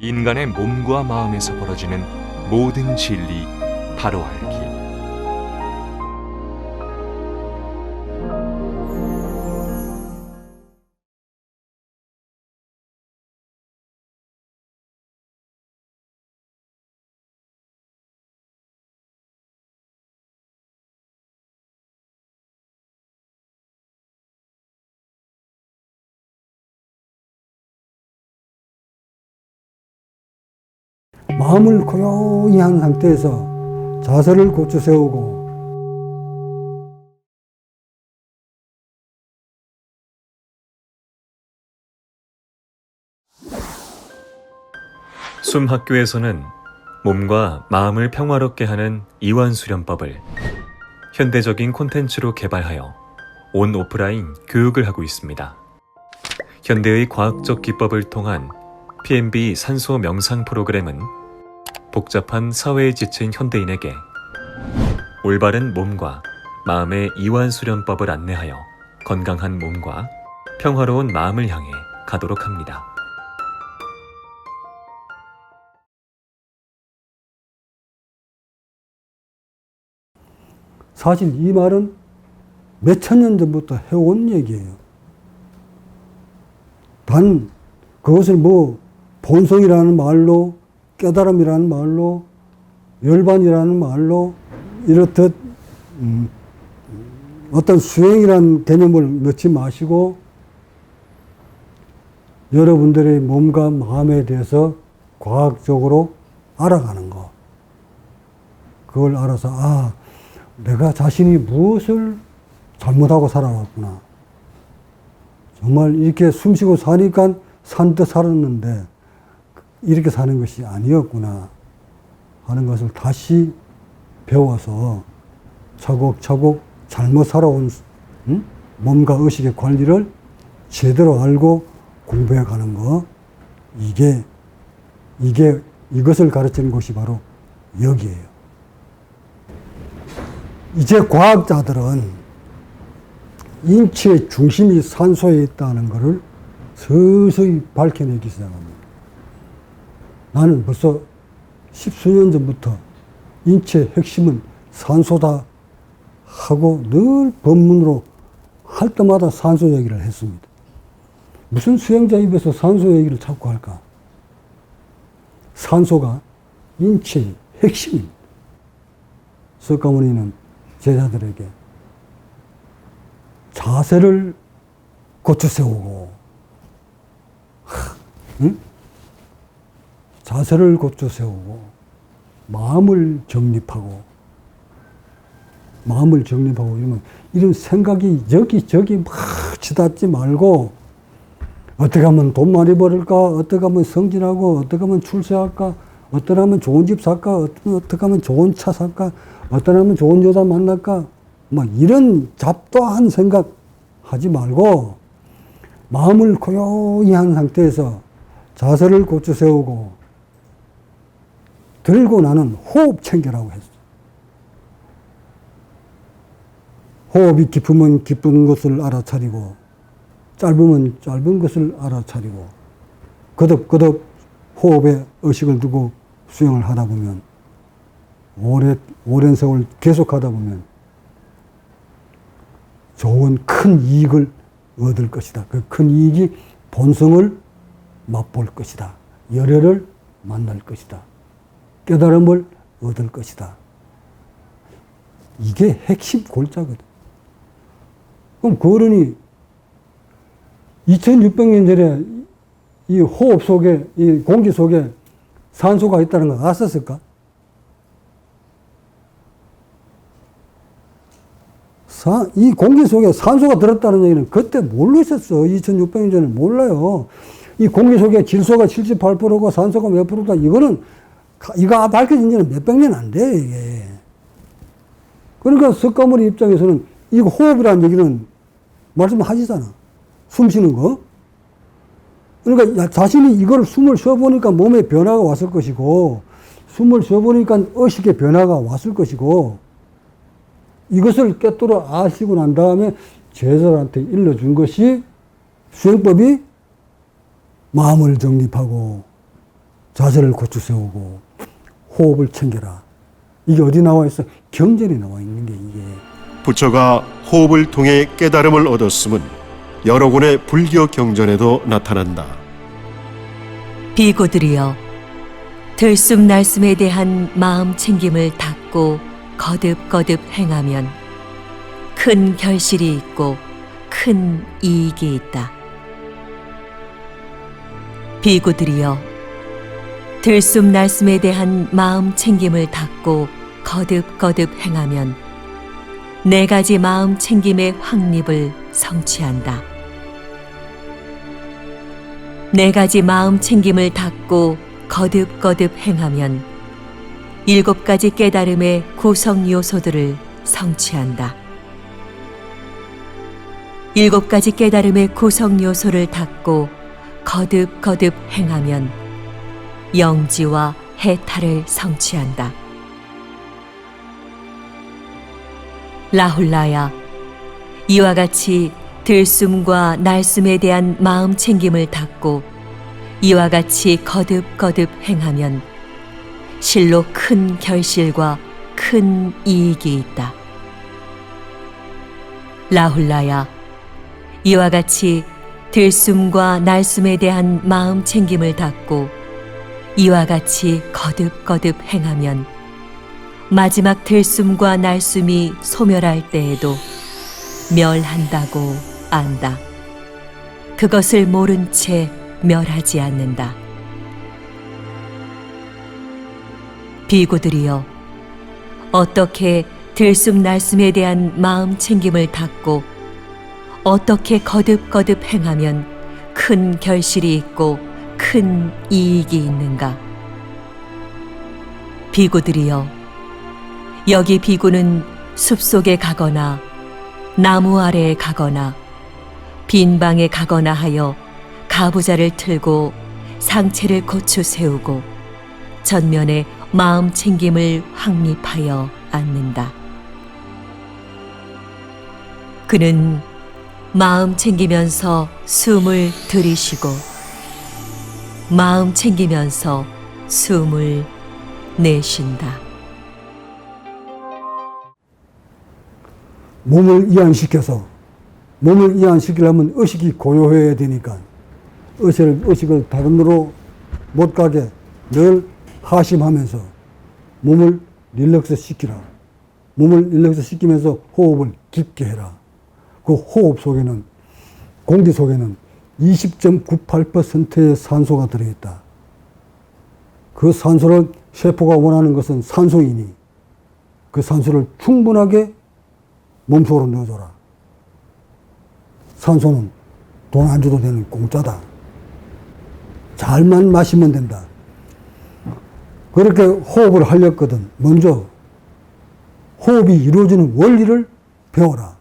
인간의 몸과 마음에서 벌어지는 모든 진리 바로 알기. 마음을 고요히 한 상태에서 자세를 고쳐 세우고 숨학교에서는 몸과 마음을 평화롭게 하는 이완수련법을 현대적인 콘텐츠로 개발하여 온 오프라인 교육을 하고 있습니다. 현대의 과학적 기법을 통한 PMB 산소 명상 프로그램은 복잡한 사회에 지친 현대인에게 올바른 몸과 마음의 이완수련법을 안내하여 건강한 몸과 평화로운 마음을 향해 가도록 합니다. 사실 이 말은 몇천 년 전부터 해온 얘기예요. 단 그것을 뭐 본성이라는 말로, 깨달음이라는 말로, 열반이라는 말로 이렇듯 어떤 수행이라는 개념을 넣지 마시고 여러분들의 몸과 마음에 대해서 과학적으로 알아가는 거. 그걸 알아서 내가 자신이 무엇을 잘못하고 살아왔구나. 정말 이렇게 숨쉬고 사니까 산 듯 살았는데 이렇게 사는 것이 아니었구나 하는 것을 다시 배워서 차곡차곡 잘못 살아온 몸과 의식의 관리를 제대로 알고 공부해 가는 거. 이것을 가르치는 곳이 바로 여기예요. 이제 과학자들은 인체의 중심이 산소에 있다는 것을 서서히 밝혀내기 시작합니다. 나는 벌써 십수년 전부터 인체의 핵심은 산소다 하고 늘 법문으로 할 때마다 산소 얘기를 했습니다. 무슨 수행자 입에서 산소 얘기를 자꾸 할까? 산소가 인체의 핵심입니다. 석가모니는 제자들에게 자세를 고쳐 세우고, 자세를 고쳐 세우고, 마음을 정립하고 이러면 이런 생각이 여기저기 막 치닫지 말고 어떻게 하면 돈 많이 벌을까? 어떻게 하면 성진하고? 어떻게 하면 출세할까? 어떻게 하면 좋은 집 살까? 어떻게 하면 좋은 차 살까? 어떻게 하면 좋은 여자 만날까? 뭐 이런 잡다한 생각 하지 말고 마음을 고요히 한 상태에서 자세를 고쳐 세우고 들고 나는 호흡 챙겨라고 했어. 호흡이 깊으면 깊은 것을 알아차리고 짧으면 짧은 것을 알아차리고 거듭거듭 호흡에 의식을 두고 수행을 하다 보면 오랜 세월 계속 하다 보면 좋은 큰 이익을 얻을 것이다. 그 큰 이익이 본성을 맛볼 것이다. 열애를 만날 것이다. 깨달음을 얻을 것이다. 이게 핵심 골자거든. 그럼 그 어른이 2600년 전에 이 호흡 속에, 이 공기 속에 산소가 있다는 걸 알았을까? 이 공기 속에 산소가 들었다는 얘기는 그때 뭘로 있었어. 2600년 전에 몰라요. 이 공기 속에 질소가 78%고 산소가 몇 프로다. 이거 밝혀진 지는 몇백 년 안 돼, 이게. 그러니까 석가모니 입장에서는 이 호흡이라는 얘기는 말씀하시잖아. 숨 쉬는 거. 그러니까 자신이 이걸 숨을 쉬어보니까 몸에 변화가 왔을 것이고, 숨을 쉬어보니까 의식의 변화가 왔을 것이고, 이것을 깨뜨려 아시고 난 다음에 제자들한테 일러준 것이 수행법이 마음을 정립하고 자세를 고추 세우고 호흡을 챙겨라. 이게 어디 나와 있어? 경전에 나와 있는 게 이게. 부처가 호흡을 통해 깨달음을 얻었음은 여러 군의 불교 경전에도 나타난다. 비구들이여, 들숨날숨에 대한 마음 챙김을 닫고 거듭거듭 행하면 큰 결실이 있고 큰 이익이 있다. 비구들이여, 들숨날숨에 대한 마음 챙김을 닫고 거듭거듭 행하면 네 가지 마음 챙김의 확립을 성취한다. 네 가지 마음 챙김을 닫고 거듭거듭 행하면 일곱 가지 깨달음의 구성 요소들을 성취한다. 일곱 가지 깨달음의 구성 요소를 닫고 거듭거듭 행하면 영지와 해탈을 성취한다. 라훌라야, 이와 같이 들숨과 날숨에 대한 마음 챙김을 닫고 이와 같이 거듭거듭 행하면 실로 큰 결실과 큰 이익이 있다. 라훌라야, 이와 같이 들숨과 날숨에 대한 마음 챙김을 닫고 이와 같이 거듭거듭 행하면 마지막 들숨과 날숨이 소멸할 때에도 멸한다고 안다. 그것을 모른 채 멸하지 않는다. 비구들이여, 어떻게 들숨날숨에 대한 마음 챙김을 닫고 어떻게 거듭거듭 행하면 큰 결실이 있고 큰 이익이 있는가? 비구들이여, 여기 비구는 숲속에 가거나 나무 아래에 가거나 빈 방에 가거나 하여 가부좌를 틀고 상체를 고추 세우고 전면에 마음 챙김을 확립하여 앉는다. 그는 마음 챙기면서 숨을 들이쉬고 마음 챙기면서 숨을 내쉰다. 몸을 이완시키려면 의식이 고요해야 되니까 의식을 다른 데로 못 가게 늘 하심하면서 몸을 릴렉스 시키라. 몸을 릴렉스 시키면서 호흡을 깊게 해라. 그 호흡 속에는, 공기 속에는 20.98%의 산소가 들어있다. 그 산소를 세포가 원하는 것은 산소이니 그 산소를 충분하게 몸속으로 넣어줘라. 산소는 돈 안 줘도 되는 공짜다. 잘만 마시면 된다. 그렇게 호흡을 하렸거든. 먼저 호흡이 이루어지는 원리를 배워라.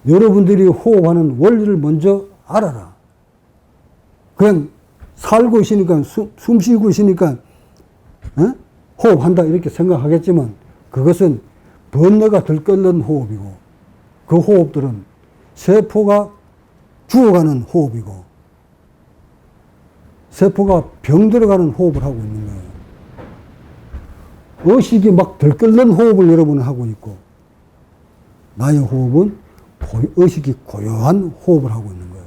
여러분들이 호흡하는 원리를 먼저 알아라. 그냥 살고 있으니까, 숨 쉬고 있으니까 호흡한다 이렇게 생각하겠지만 그것은 번뇌가 들끓는 호흡이고 그 호흡들은 세포가 죽어가는 호흡이고 세포가 병들어가는 호흡을 하고 있는 거예요. 의식이 막 들끓는 호흡을 여러분은 하고 있고 나의 호흡은 의식이 고요한 호흡을 하고 있는 거예요.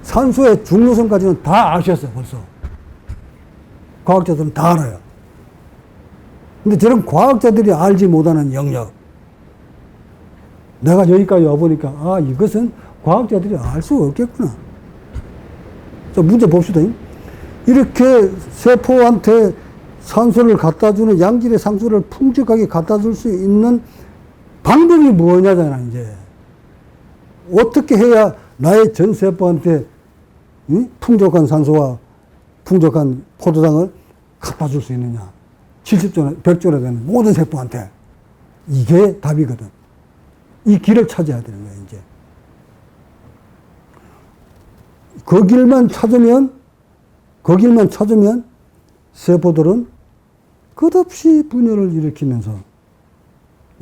산소의 중요성까지는 다 아셨어요, 벌써. 과학자들은 다 알아요. 근데 저런 과학자들이 알지 못하는 영역. 내가 여기까지 와보니까, 아, 이것은 과학자들이 알 수 없겠구나. 자, 문제 봅시다. 이렇게 세포한테 산소를 갖다 주는 양질의 산소를 풍족하게 갖다 줄 수 있는 방법이 뭐냐잖아, 이제. 어떻게 해야 나의 전 세포한테 풍족한 산소와 풍족한 포도당을 갖다 줄 수 있느냐. 70조나 100조나 되는 모든 세포한테. 이게 답이거든. 이 길을 찾아야 되는 거야, 이제. 그 길만 찾으면 세포들은 끝없이 분열을 일으키면서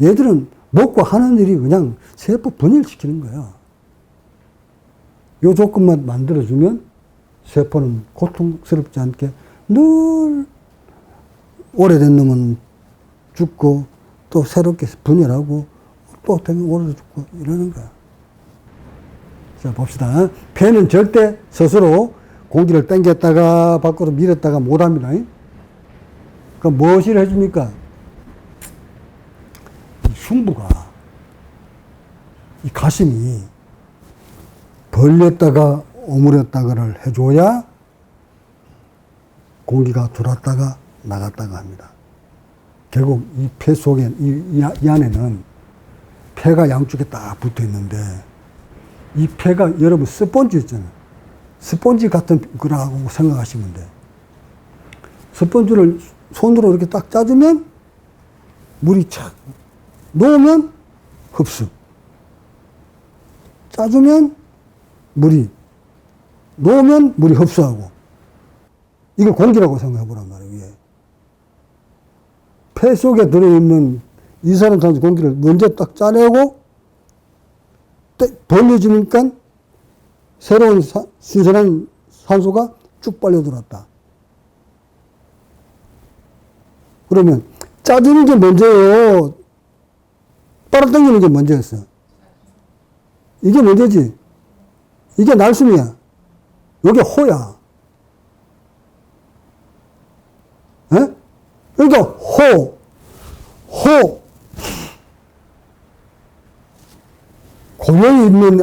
얘들은 먹고 하는 일이 그냥 세포 분열시키는 거야. 요 조건만 만들어주면 세포는 고통스럽지 않게 늘 오래된 놈은 죽고 또 새롭게 분열하고 또 오래 죽고 이러는 거야. 자, 봅시다. 폐는 절대 스스로 공기를 당겼다가 밖으로 밀었다가 못합니다. 그럼 무엇을 해줍니까? 이 흉부가, 이 가슴이 벌렸다가 오므렸다가를 해줘야 공기가 들어왔다가 나갔다가 합니다. 결국 이 폐 속에, 이 안에는 폐가 양쪽에 딱 붙어 있는데, 이 폐가 여러분 스펀지 있잖아요. 스펀지 같은 거라고 생각하시면 돼. 스펀지를 손으로 이렇게 딱 짜주면 물이 착 놓으면 흡수. 짜주면 물이 놓으면 물이 흡수하고. 이걸 공기라고 생각해 보란 말이에요. 이게. 폐 속에 들어있는 이산화탄소 공기를 먼저 딱 짜내고 벌려주니까 새로운 신선한 산소가 쭉 빨려 들어왔다. 그러면 짜주는 게 먼저예요? 빨아당기는 게 먼저였어? 이게 먼저지. 이게 날숨이야. 이게 호야. 에? 그러니까 호.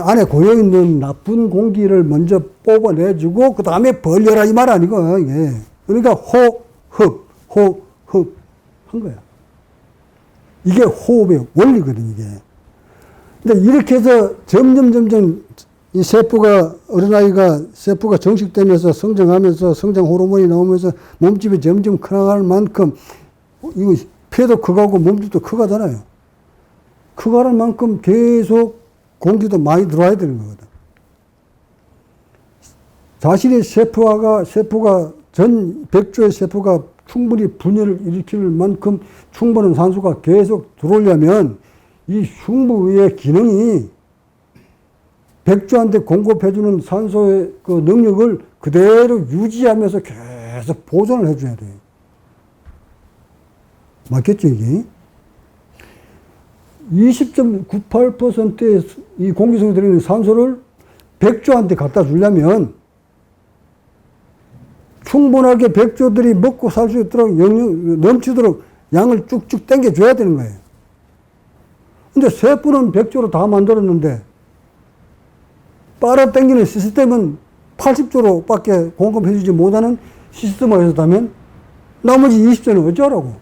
안에 고여있는 나쁜 공기를 먼저 뽑아내주고, 그 다음에 벌려라, 이 말 아니고, 이게. 그러니까 호흡 한 거야. 이게 호흡의 원리거든, 이게. 근데 이렇게 해서 점점 이 세포가, 어린아이가 세포가 정식되면서 성장하면서 성장 호르몬이 나오면서 몸집이 점점 커나갈 만큼, 이거 폐도 커가고 몸집도 커가잖아요. 커가는 만큼 계속 공기도 많이 들어와야 되는 거거든. 자신의 세포가 전 100조의 세포가 충분히 분열을 일으킬 만큼 충분한 산소가 계속 들어오려면 이 흉부의 기능이 100조한테 공급해주는 산소의 그 능력을 그대로 유지하면서 계속 보존을 해줘야 돼요. 맞겠죠, 이게? 20.98%의 이 공기 속에 들어있는 산소를 100조한테 갖다 주려면 충분하게 100조들이 먹고 살 수 있도록 넘치도록 양을 쭉쭉 당겨줘야 되는 거예요. 근데 세포는 100조로 다 만들었는데 빨아당기는 시스템은 80조로 밖에 공급해주지 못하는 시스템을 했다면 나머지 20조는 어쩌라고?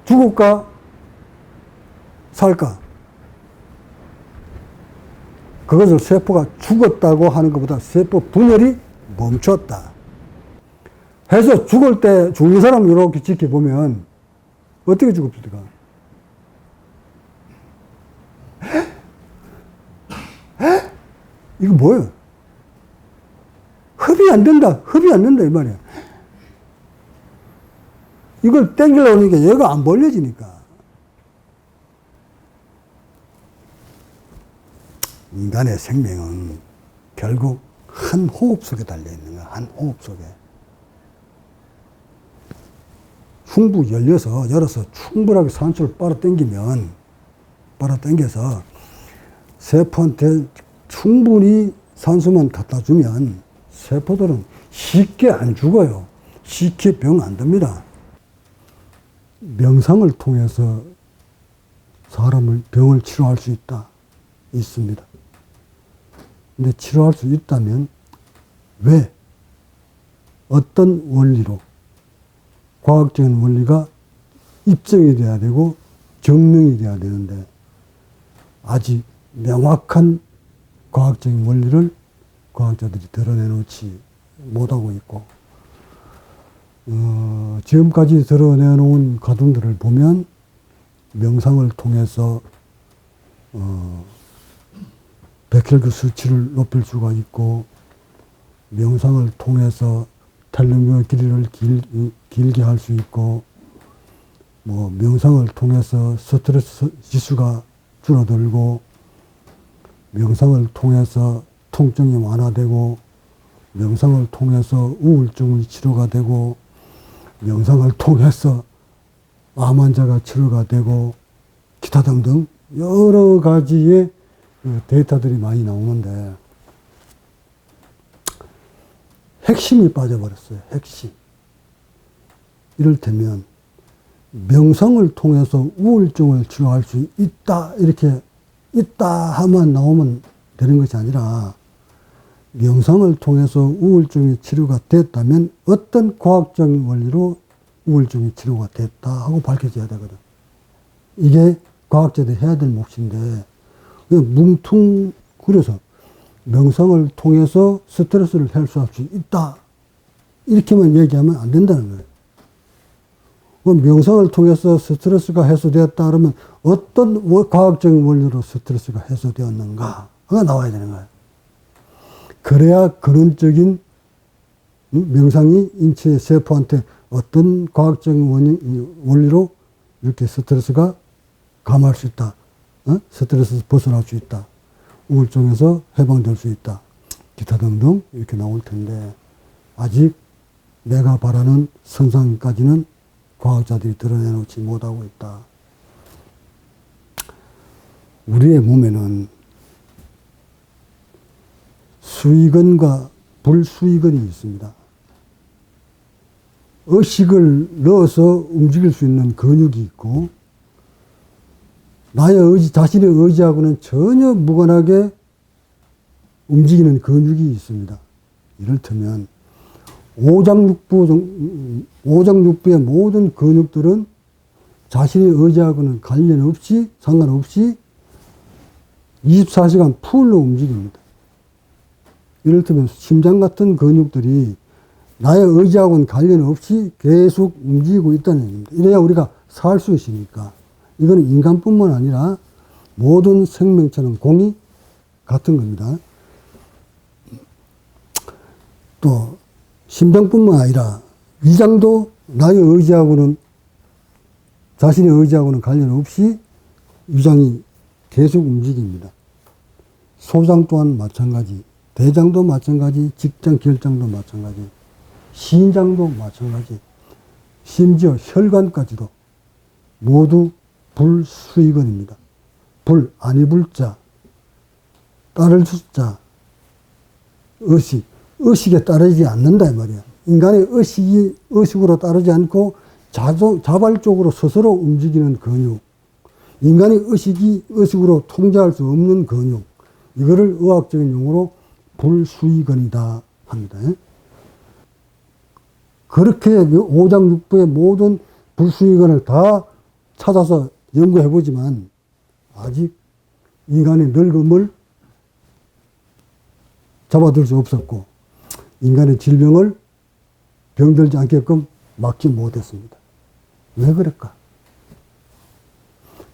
죽을까? 살까? 그것을 세포가 죽었다고 하는 것보다 세포 분열이 멈췄다 해서 죽을 때 죽는 사람 이렇게 지켜보면 어떻게 죽읍니까? 이거 뭐예요? 흡이 안 된다 이 말이야. 이걸 땡기려고 하니까 얘가 안 벌려지니까. 인간의 생명은 결국 한 호흡 속에 달려있는 거야. 한 호흡 속에. 흉부 열어서 충분하게 산소를 빨아당겨서 세포한테 충분히 산소만 갖다 주면 세포들은 쉽게 안 죽어요. 쉽게 병 안 듭니다. 명상을 통해서 병을 치료할 수 있습니다. 근데 치료할 수 있다면 왜? 어떤 원리로? 과학적인 원리가 입증이 돼야 되고 증명이 돼야 되는데 아직 명확한 과학적인 원리를 과학자들이 드러내놓지 못하고 있고 지금까지 드러내놓은 가둠들을 보면 명상을 통해서 백혈구 수치를 높일 수가 있고 명상을 통해서 텔로미어 길이를 길게 할 수 있고 명상을 통해서 스트레스 지수가 줄어들고 명상을 통해서 통증이 완화되고 명상을 통해서 우울증의 치료가 되고, 명상을 통해서 암 환자가 치료가 되고, 기타 등등 여러 가지의 그 데이터들이 많이 나오는데, 핵심이 빠져버렸어요. 핵심. 이를테면 명상을 통해서 우울증을 치료할 수 있다, 이렇게 있다 하면 나오면 되는 것이 아니라, 명상을 통해서 우울증이 치료가 됐다면 어떤 과학적인 원리로 우울증이 치료가 됐다 하고 밝혀져야 되거든. 이게 과학자들이 해야 될 몫인데, 뭉퉁그려서 명상을 통해서 스트레스를 해소할 수 있다, 이렇게만 얘기하면 안 된다는 거예요. 그럼 명상을 통해서 스트레스가 해소되었다 그러면 어떤 과학적인 원리로 스트레스가 해소되었는가가 나와야 되는 거예요. 그래야 근원적인 명상이 인체의 세포한테 어떤 과학적인 원리로 이렇게 스트레스가 감할 수 있다, 스트레스에서 벗어날 수 있다, 우울증에서 해방될 수 있다, 기타 등등 이렇게 나올 텐데, 아직 내가 바라는 선상까지는 과학자들이 드러내놓지 못하고 있다. 우리의 몸에는 수의근과 불수의근이 있습니다. 의식을 넣어서 움직일 수 있는 근육이 있고, 나의 의지, 자신의 의지하고는 전혀 무관하게 움직이는 근육이 있습니다. 이를테면 오장육부의 모든 근육들은 자신의 의지하고는 관련 없이, 상관없이 24시간 풀로 움직입니다. 이를테면 심장 같은 근육들이 나의 의지하고는 관련 없이 계속 움직이고 있다는 얘기입니다. 이래야 우리가 살 수 있으니까. 이거는 인간뿐만 아니라 모든 생명체는 공이 같은 겁니다. 또 심장뿐만 아니라 위장도 나의 의지하고는, 자신의 의지하고는 관련 없이 위장이 계속 움직입니다. 소장 또한 마찬가지, 대장도 마찬가지, 직장, 결장도 마찬가지, 신장도 마찬가지, 심지어 혈관까지도 모두 불수의근입니다. 불, 아니 불자, 따를 숫자, 의식에 따르지 않는다 이 말이야. 인간의 의식이 의식으로 따르지 않고 자발적으로 스스로 움직이는 근육, 인간의 의식이 의식으로 통제할 수 없는 근육, 이거를 의학적인 용어로 불수의근이다 합니다. 그렇게 오장육부의 모든 불수의근을 다 찾아서 연구해보지만 아직 인간의 늙음을 잡아둘 수 없었고, 인간의 질병을 병들지 않게끔 막지 못했습니다. 왜 그럴까?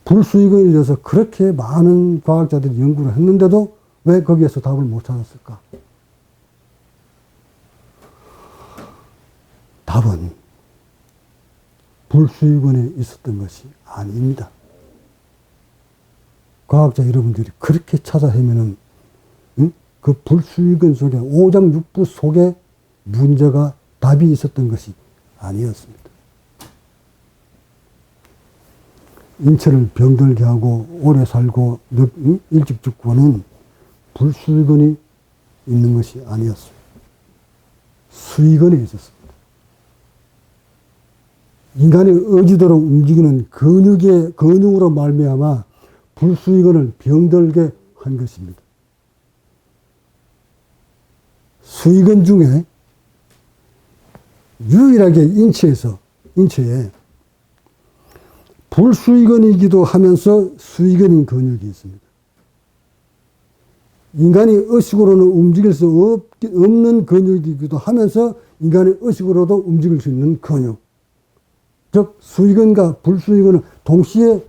불수의근에 대해서 그렇게 많은 과학자들이 연구를 했는데도 왜 거기에서 답을 못 찾았을까? 답은 불수의근에 있었던 것이 아닙니다. 과학자 여러분들이 그렇게 찾아 헤매는 그 불수의근 속에, 오장육부 속에 문제가, 답이 있었던 것이 아니었습니다. 인체를 병들게 하고 오래 살고 일찍 죽고는 불수의근이 있는 것이 아니었습니다. 수의근이 있었습니다. 인간의 의지대로 움직이는 근육으로 말미암아 불수의근을 병들게 한 것입니다. 수의근 중에 유일하게 인체에 불수의근이기도 하면서 수의근인 근육이 있습니다. 인간이 의식으로는 움직일 수 없는 근육이기도 하면서 인간의 의식으로도 움직일 수 있는 근육. 즉, 수의근과 불수의근은 동시에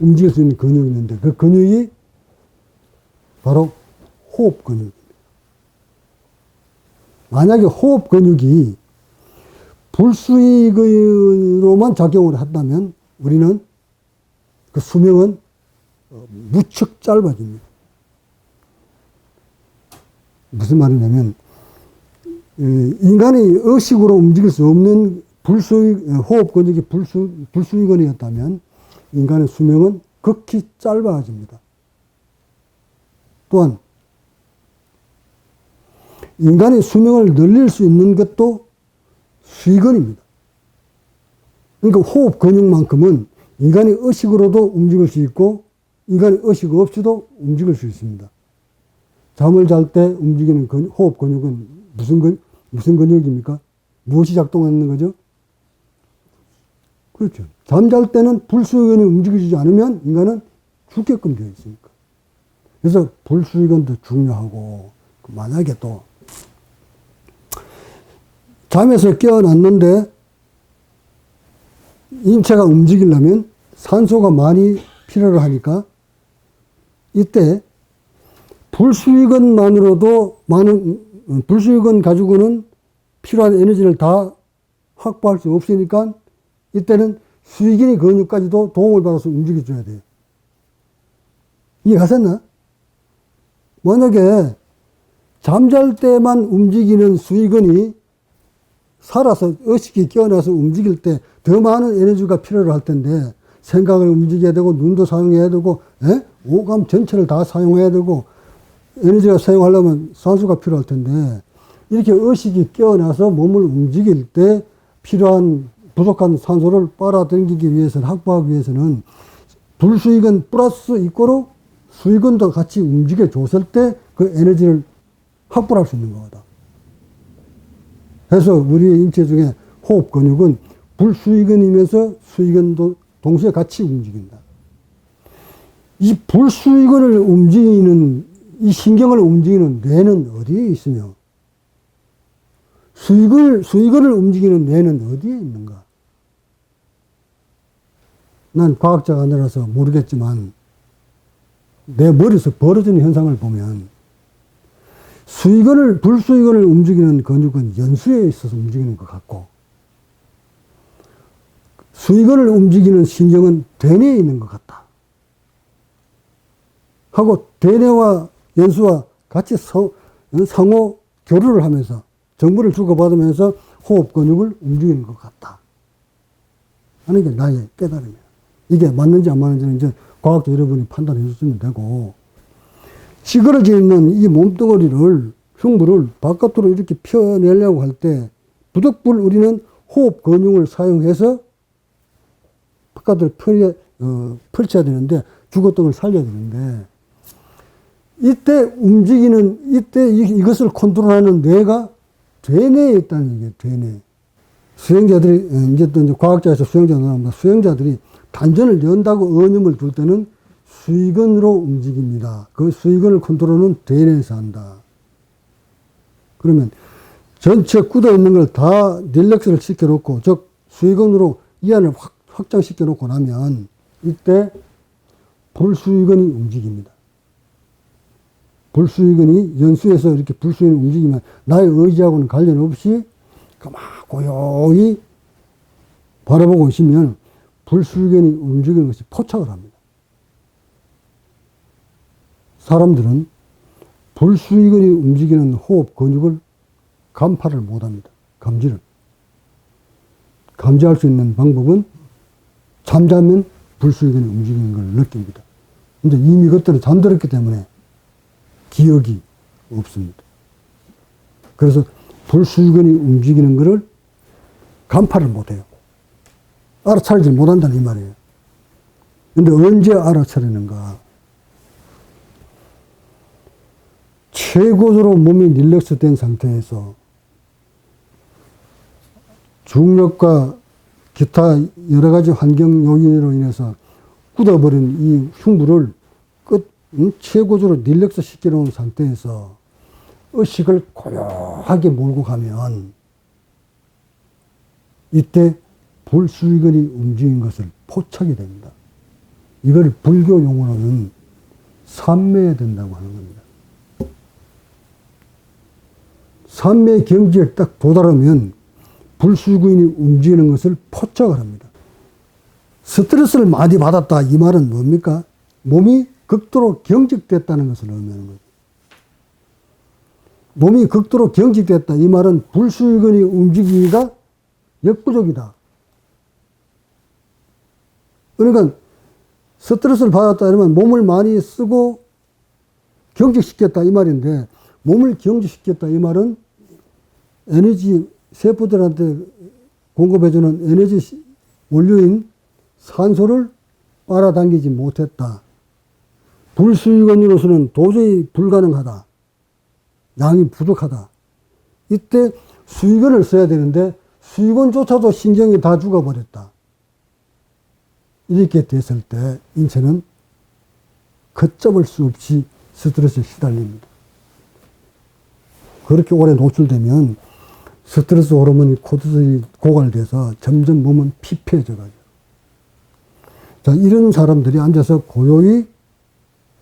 움직일 수 있는 근육이 있는데, 그 근육이 바로 호흡 근육입니다. 만약에 호흡 근육이 불수의근으로만 작용을 한다면 우리는 그 수명은 무척 짧아집니다. 무슨 말이냐면 인간이 의식으로 움직일 수 없는 호흡 근육이 불수의근이었다면 인간의 수명은 극히 짧아집니다. 또한 인간의 수명을 늘릴 수 있는 것도 수의근입니다. 그러니까 호흡 근육만큼은 인간이 의식으로도 움직일 수 있고 인간이 의식 없이도 움직일 수 있습니다. 잠을 잘 때 움직이는 호흡 근육은 무슨 근육입니까? 무엇이 작동하는 거죠? 그렇죠. 잠잘 때는 불수의근이 움직이지 않으면 인간은 죽게끔 되어 있으니까. 그래서 불수의근도 중요하고, 만약에 또 잠에서 깨어났는데 인체가 움직이려면 산소가 많이 필요로 하니까 이때 불수의근 가지고는 필요한 에너지를 다 확보할 수 없으니까 이때는 수의근의 근육까지도 도움을 받아서 움직여줘야 돼요. 이해가셨나? 만약에 잠잘 때만 움직이는 수의근이 살아서 의식이 깨어나서 움직일 때 더 많은 에너지가 필요로 할 텐데 생각을 움직여야 되고 눈도 사용해야 되고 오감 전체를 다 사용해야 되고 에너지가 사용하려면 산소가 필요할 텐데 이렇게 의식이 깨어나서 몸을 움직일 때 필요한 부족한 산소를 빨아당기기 위해서는 확보하기 위해서는 불수의근 플러스 이꼬로 수의근도 같이 움직여 줬을 때 그 에너지를 확보할 수 있는 거다. 그래서 우리의 인체 중에 호흡 근육은 불수의근이면서 수의근도 동시에 같이 움직인다. 이 불수의근을 움직이는 이 신경을 움직이는 뇌는 어디에 있으며 수의근을 움직이는 뇌는 어디에 있는가? 난 과학자가 아니라서 모르겠지만 내 머리에서 벌어지는 현상을 보면 불수의근을 움직이는 근육은 연수에 있어서 움직이는 것 같고 수의근을 움직이는 신경은 대뇌에 있는 것 같다. 하고 대뇌와 연수와 같이 상호 교류를 하면서 정보를 주고받으면서 호흡 근육을 움직이는 것 같다 하는 게 나의 깨달음이에요. 이게 맞는지 안 맞는지는 이제 과학자 여러분이 판단해 주시면 되고, 찌그러져 있는 이 몸뚱어리를, 흉부를 바깥으로 이렇게 펴내려고 할 때 부득불 우리는 호흡 근육을 사용해서 바깥으로 펼쳐야 되는데, 죽었던 걸 살려야 되는데, 이때 이것을 컨트롤하는 뇌가 대뇌에 있다는 얘기예요, 대뇌. 수행자들이, 이제 과학자에서 수행자 나옵니다. 수행자들이 단전을 연다고 어념을 둘 때는 수의근으로 움직입니다. 그 수의근을 컨트롤은 대뇌에서 한다. 그러면 전체 굳어 있는 걸 다 릴렉스를 시켜놓고, 즉, 수의근으로 이 안을 확장시켜놓고 나면, 이때 불수의근이 움직입니다. 불수의근이 연수에서 이렇게 불수의근이 움직이면 나의 의지하고는 관련 없이 고요히 바라보고 있으면 불수의근이 움직이는 것이 포착을 합니다. 사람들은 불수의근이 움직이는 호흡 근육을 간파를 못합니다. 감지할 수 있는 방법은 잠자면 불수의근이 움직이는 걸 느낍니다. 근데 이미 그때는 잠들었기 때문에 기억이 없습니다. 그래서 불수의근이 움직이는 것을 간파를 못해요. 알아차리지 못한다는 이 말이에요. 근데 언제 알아차리는가? 최고로 몸이 릴렉스 된 상태에서 중력과 기타 여러 가지 환경 요인으로 인해서 굳어버린 이 흉부를 최고적으로 릴렉스 시켜놓은 상태에서 의식을 고요하게 몰고 가면 이때 불수의근이 움직인 것을 포착이 됩니다. 이걸 불교 용어로는 삼매된다고 하는 겁니다. 삼매 경지에 딱 도달하면 불수의근이 움직이는 것을 포착을 합니다. 스트레스를 많이 받았다 이 말은 뭡니까? 몸이 극도로 경직됐다는 것을 의미하는 거죠. 몸이 극도로 경직됐다. 이 말은 불수의근이 움직이기가 역부족이다. 그러니까 스트레스를 받았다 이러면 몸을 많이 쓰고 경직시켰다 이 말인데, 몸을 경직시켰다 이 말은 에너지, 세포들한테 공급해주는 에너지 원료인 산소를 빨아당기지 못했다. 불수의근으로서는 도저히 불가능하다. 양이 부족하다. 이때 수의근을 써야 되는데 수의근조차도 신경이 다 죽어버렸다. 이렇게 됐을 때 인체는 걷잡을 수 없이 스트레스에 시달립니다. 그렇게 오래 노출되면 스트레스 호르몬이 코르티솔이 고갈돼서 점점 몸은 피폐해져가지고. 자, 이런 사람들이 앉아서 고요히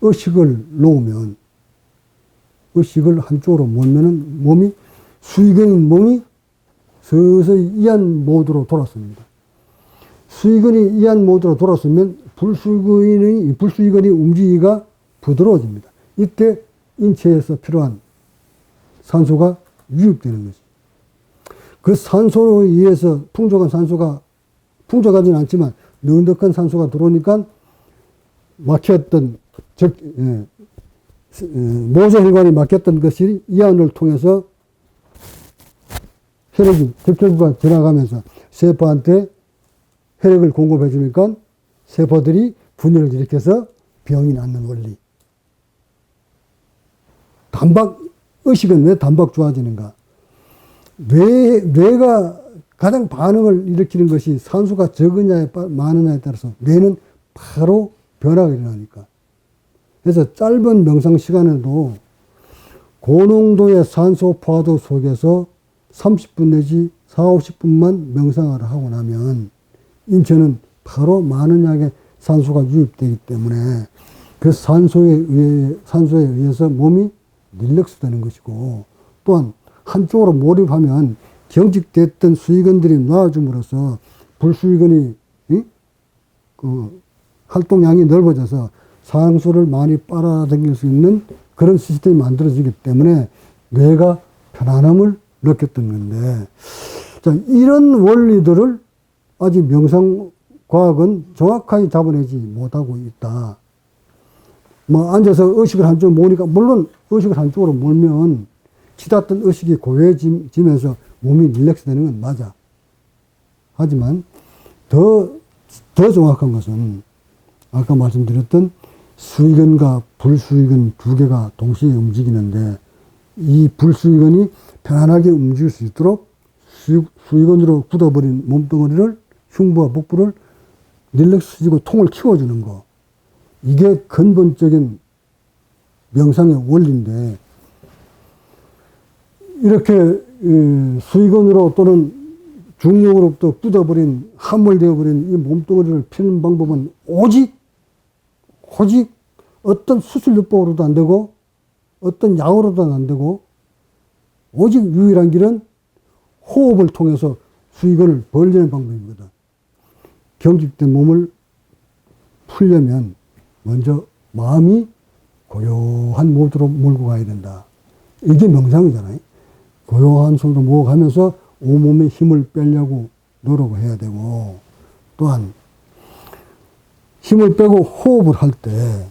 의식을 놓으면, 의식을 한쪽으로 몰면은 몸이, 수의근인 몸이 서서히 이한 모드로 돌았습니다. 수의근이 이한 모드로 돌았으면 불수의근이 움직이기가 부드러워집니다. 이때 인체에서 필요한 산소가 유입되는 것입니다. 그 산소로 의해서 풍족한 산소가, 풍족하지는 않지만 넉넉한 산소가 들어오니까 막혔던, 모세혈관이 막혔던 것이 이안을 통해서 혈액이 적혈구가 지나가면서 세포한테 혈액을 공급해 주니까 세포들이 분열을 일으켜서 병이 낫는 원리. 의식은 왜 단박 좋아지는가? 뇌가 가장 반응을 일으키는 것이 산소가 적으냐에 많으냐에 따라서 뇌는 바로 변화가 일어나니까. 그래서 짧은 명상 시간에도 고농도의 산소 포화도 속에서 30분 내지 40, 50분만 명상을 하고 나면 인체는 바로 많은 양의 산소가 유입되기 때문에 그 산소에 의해서 몸이 릴렉스 되는 것이고, 또한 한쪽으로 몰입하면 경직됐던 수의근들이 놓아줌으로써 불수의근이 그 활동량이 넓어져서 산소를 많이 빨아당길 수 있는 그런 시스템이 만들어지기 때문에 뇌가 편안함을 느꼈던 건데, 자, 이런 원리들을 아직 명상과학은 정확하게 잡아내지 못하고 있다. 뭐 앉아서 의식을 한쪽 모으니까, 물론 의식을 한쪽으로 몰면 치닫던 의식이 고요해지면서 몸이 릴렉스 되는 건 맞아. 하지만 더 정확한 것은 아까 말씀드렸던 수의근과 불수의근 두 개가 동시에 움직이는데, 이 불수의근이 편안하게 움직일 수 있도록 수의근으로 굳어버린 몸뚱어리를, 흉부와 복부를 릴렉스시키고 통을 키워주는 거. 이게 근본적인 명상의 원리인데, 이렇게 수의근으로 또는 중력으로부터 굳어버린, 함몰되어버린 이 몸뚱어리를 피는 방법은 오직 어떤 수술요법으로도 안 되고 어떤 약으로도 안 되고, 오직 유일한 길은 호흡을 통해서 수의근을 벌리는 방법입니다. 경직된 몸을 풀려면 먼저 마음이 고요한 모드로 몰고 가야 된다. 이게 명상이잖아요. 고요한 손으로 모아가면서 온몸에 힘을 빼려고 노력을 해야 되고, 또한 힘을 빼고 호흡을 할 때,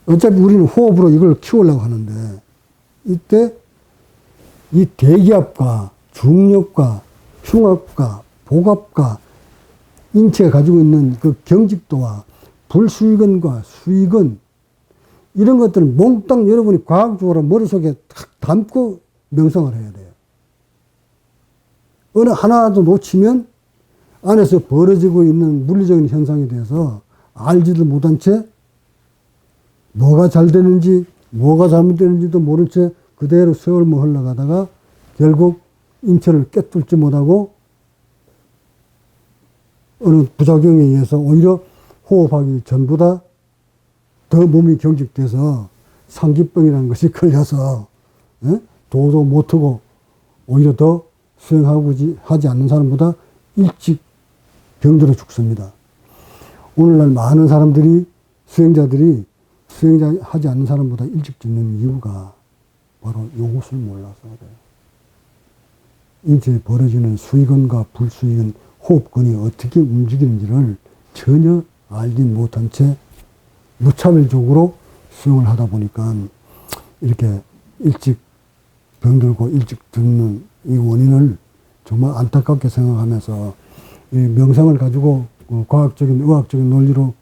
어차피 우리는 호흡으로 이걸 키우려고 하는데, 이때 이 대기압과 중력과 흉압과 복압과 인체가 가지고 있는 그 경직도와 불수의근과 수의근, 이런 것들은 몽땅 여러분이 과학적으로 머릿속에 탁 담고 명상을 해야 돼요. 어느 하나도 놓치면 안에서 벌어지고 있는 물리적인 현상에 대해서 알지도 못한 채 뭐가 잘 되는지 뭐가 잘못되는지도 모른 채 그대로 세월만 흘러가다가 결국 인체를 깨뚫지 못하고 어느 부작용에 의해서 오히려 호흡하기 전보다 더 몸이 경직돼서 상기병이라는 것이 걸려서 도도 못하고 오히려 더 하지 않는 사람보다 일찍 병들어 죽습니다. 오늘날 많은 사람들이 수행자하지 않는 사람보다 일찍 죽는 이유가 바로 요것을 몰라서 그래요. 인체에 벌어지는 수의근과 불수의근, 호흡근이 어떻게 움직이는지를 전혀 알지 못한 채 무차별적으로 수용을 하다 보니까 이렇게 일찍 병들고 일찍 죽는 이 원인을 정말 안타깝게 생각하면서 이 명상을 가지고 과학적인, 의학적인 논리로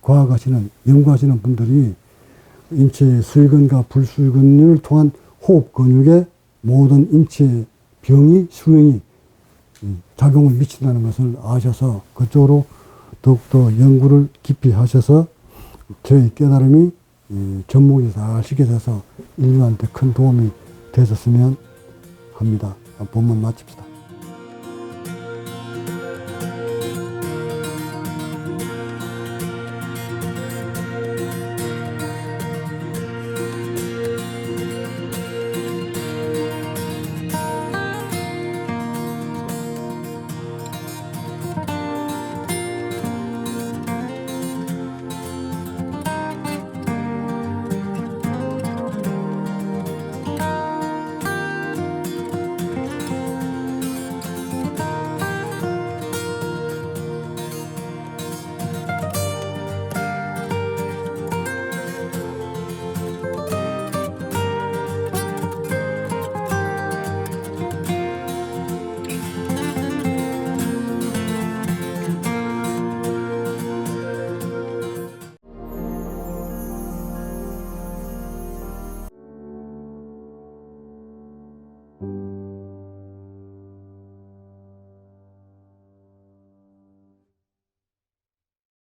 연구하시는 분들이 인체의 수의근과 불수의근을 통한 호흡 근육에 모든 인체 병이, 수용이 작용을 미친다는 것을 아셔서 그쪽으로 더욱더 연구를 깊이 하셔서 저의 깨달음이 접목이 잘 시게 돼서 인류한테 큰 도움이 되셨으면 합니다. 본문 마칩시다.